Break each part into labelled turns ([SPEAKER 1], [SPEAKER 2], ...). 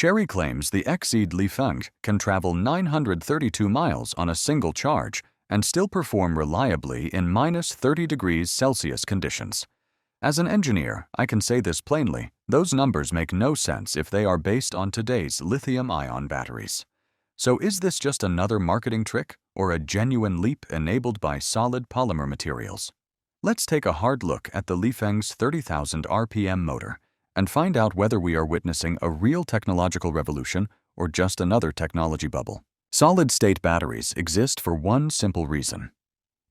[SPEAKER 1] Chery claims the Exeed Liefeng can travel 932 miles on a single charge and still perform reliably in -30°C conditions. As an engineer, I can say this plainly: those numbers make no sense if they are based on today's lithium-ion batteries. So is this just another marketing trick or a genuine leap enabled by solid polymer materials? Let's take a hard look at the Liefeng's 30,000 RPM motor and find out whether we are witnessing a real technological revolution or just another technology bubble. Solid-state batteries exist for one simple reason.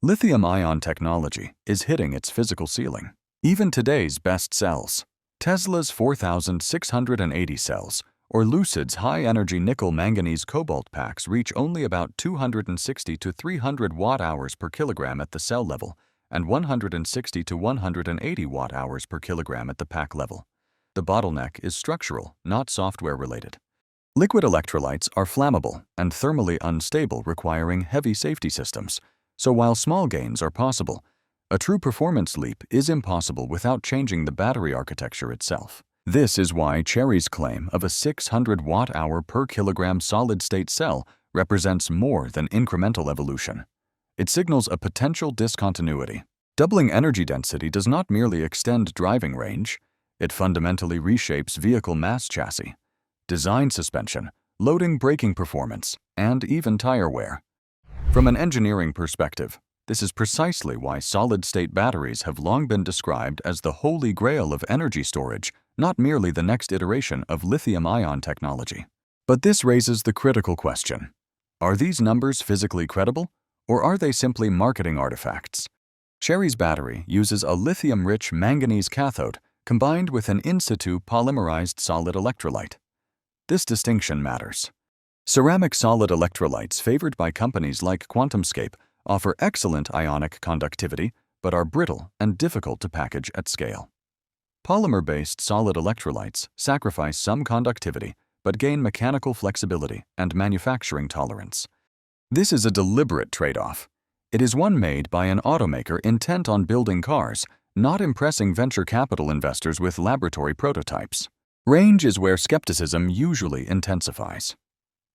[SPEAKER 1] Lithium-ion technology is hitting its physical ceiling. Even today's best cells, Tesla's 4,680 cells, or Lucid's high-energy nickel-manganese cobalt packs reach only about 260 to 300 watt-hours per kilogram at the cell level and 160 to 180 watt-hours per kilogram at the pack level. The bottleneck is structural, not software-related. Liquid electrolytes are flammable and thermally unstable, requiring heavy safety systems. So while small gains are possible, a true performance leap is impossible without changing the battery architecture itself. This is why Chery's claim of a 600 watt-hour per kilogram solid-state cell represents more than incremental evolution. It signals a potential discontinuity. Doubling energy density does not merely extend driving range, it fundamentally reshapes vehicle mass chassis, design suspension, loading braking performance, and even tire wear. From an engineering perspective, this is precisely why solid-state batteries have long been described as the holy grail of energy storage, not merely the next iteration of lithium-ion technology. But this raises the critical question: are these numbers physically credible, or are they simply marketing artifacts? Chery's battery uses a lithium-rich manganese cathode combined with an in-situ polymerized solid electrolyte. This distinction matters. Ceramic solid electrolytes favored by companies like QuantumScape offer excellent ionic conductivity but are brittle and difficult to package at scale. Polymer-based solid electrolytes sacrifice some conductivity but gain mechanical flexibility and manufacturing tolerance. This is a deliberate trade-off. It is one made by an automaker intent on building cars, not impressing venture capital investors with laboratory prototypes. Range is where skepticism usually intensifies.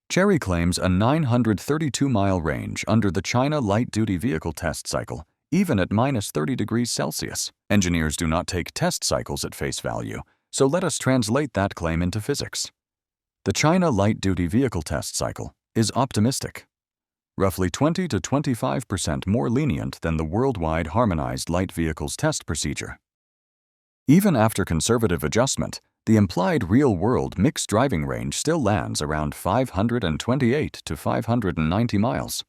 [SPEAKER 1] Chery claims a 932-mile range under the China light-duty vehicle test cycle, even at -30°C. Engineers do not take test cycles at face value, so let us translate that claim into physics. The China light-duty vehicle test cycle is optimistic, roughly 20 to 25% more lenient than the worldwide harmonized light vehicles test procedure. Even after conservative adjustment, the implied real-world mixed driving range still lands around 528 to 590 miles.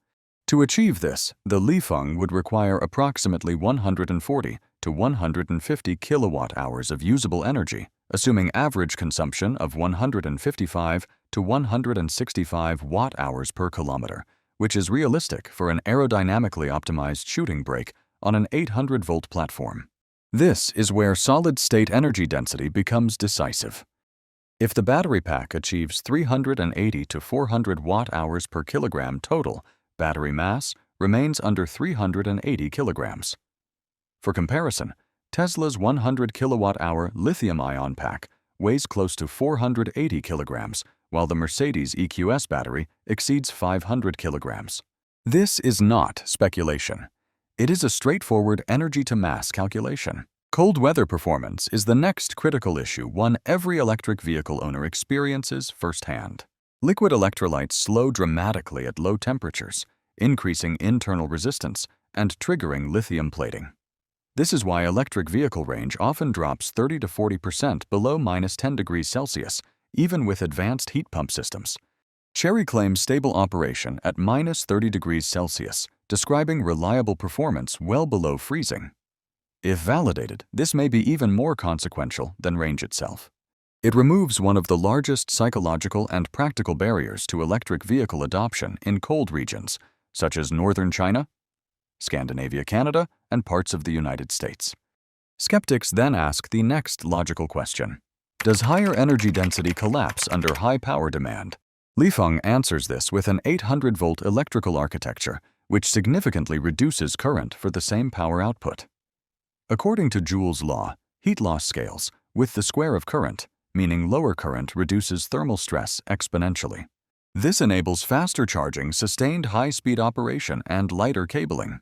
[SPEAKER 1] To achieve this, the Liefeng would require approximately 140 to 150 kilowatt-hours of usable energy, assuming average consumption of 155 to 165 watt-hours per kilometer, which is realistic for an aerodynamically optimized shooting brake on an 800-volt platform. This is where solid-state energy density becomes decisive. If the battery pack achieves 380 to 400 watt-hours per kilogram total, battery mass remains under 380 kilograms. For comparison, Tesla's 100 kilowatt-hour lithium-ion pack weighs close to 480 kilograms, while the Mercedes EQS battery exceeds 500 kilograms. This is not speculation. It is a straightforward energy-to-mass calculation. Cold weather performance is the next critical issue one every electric vehicle owner experiences firsthand. Liquid electrolytes slow dramatically at low temperatures, increasing internal resistance and triggering lithium plating. This is why electric vehicle range often drops 30 to 40% below -10°C, even with advanced heat pump systems. Chery claims stable operation at -30°C, describing reliable performance well below freezing. If validated, this may be even more consequential than range itself. It removes one of the largest psychological and practical barriers to electric vehicle adoption in cold regions, such as northern China, Scandinavia, Canada, and parts of the United States. Skeptics then ask the next logical question: does higher energy density collapse under high power demand? Liefeng answers this with an 800-volt electrical architecture, which significantly reduces current for the same power output. According to Joule's law, heat loss scales with the square of current, meaning lower current reduces thermal stress exponentially. This enables faster charging, sustained high-speed operation, and lighter cabling.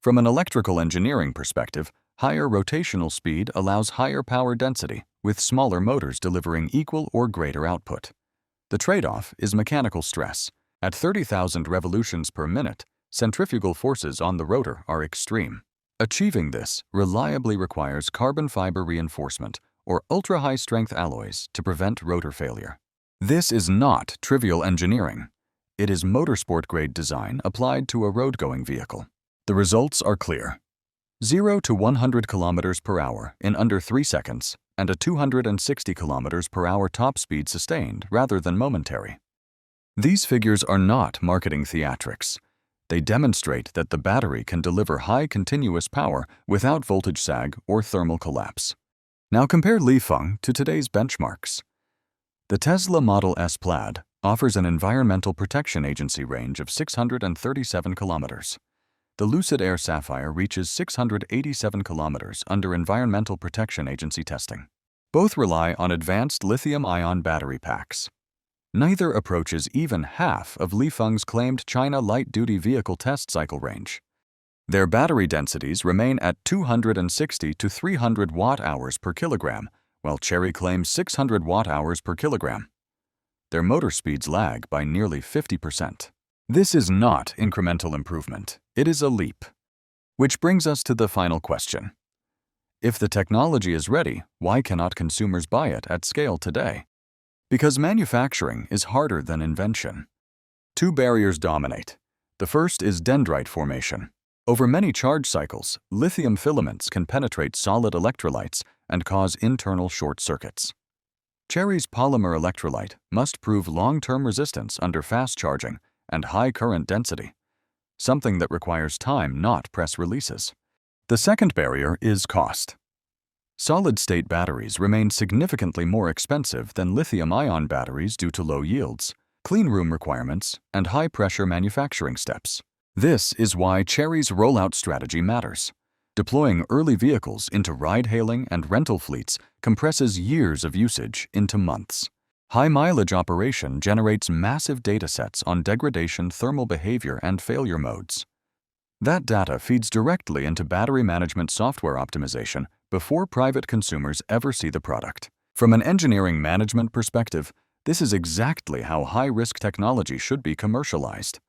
[SPEAKER 1] From an electrical engineering perspective, higher rotational speed allows higher power density, with smaller motors delivering equal or greater output. The trade-off is mechanical stress. At 30,000 revolutions per minute, centrifugal forces on the rotor are extreme. Achieving this reliably requires carbon fiber reinforcement or ultra-high-strength alloys to prevent rotor failure. This is not trivial engineering. It is motorsport-grade design applied to a road-going vehicle. The results are clear. 0 to 100 km per hour in under 3 seconds, and a 260 km per hour top speed sustained rather than momentary. These figures are not marketing theatrics. They demonstrate that the battery can deliver high continuous power without voltage sag or thermal collapse. Now compare Liefeng to today's benchmarks. The Tesla Model S Plaid offers an Environmental Protection Agency range of 637 kilometers. The Lucid Air Sapphire reaches 687 kilometers under Environmental Protection Agency testing. Both rely on advanced lithium-ion battery packs. Neither approaches even half of Liefeng's claimed China light-duty vehicle test cycle range. Their battery densities remain at 260 to 300 watt-hours per kilogram, while Chery claims 600 watt-hours per kilogram. Their motor speeds lag by nearly 50%. This is not incremental improvement, it is a leap. Which brings us to the final question. If the technology is ready, why cannot consumers buy it at scale today? Because manufacturing is harder than invention. Two barriers dominate. The first is dendrite formation. Over many charge cycles, lithium filaments can penetrate solid electrolytes and cause internal short circuits. Chery's polymer electrolyte must prove long-term resistance under fast charging and high current density, something that requires time, not press releases. The second barrier is cost. Solid-state batteries remain significantly more expensive than lithium-ion batteries due to low yields, clean room requirements, and high-pressure manufacturing steps. This is why Chery's rollout strategy matters. Deploying early vehicles into ride-hailing and rental fleets compresses years of usage into months. High-mileage operation generates massive datasets on degradation, thermal behavior, and failure modes. That data feeds directly into battery management software optimization before private consumers ever see the product. From an engineering management perspective, this is exactly how high-risk technology should be commercialized.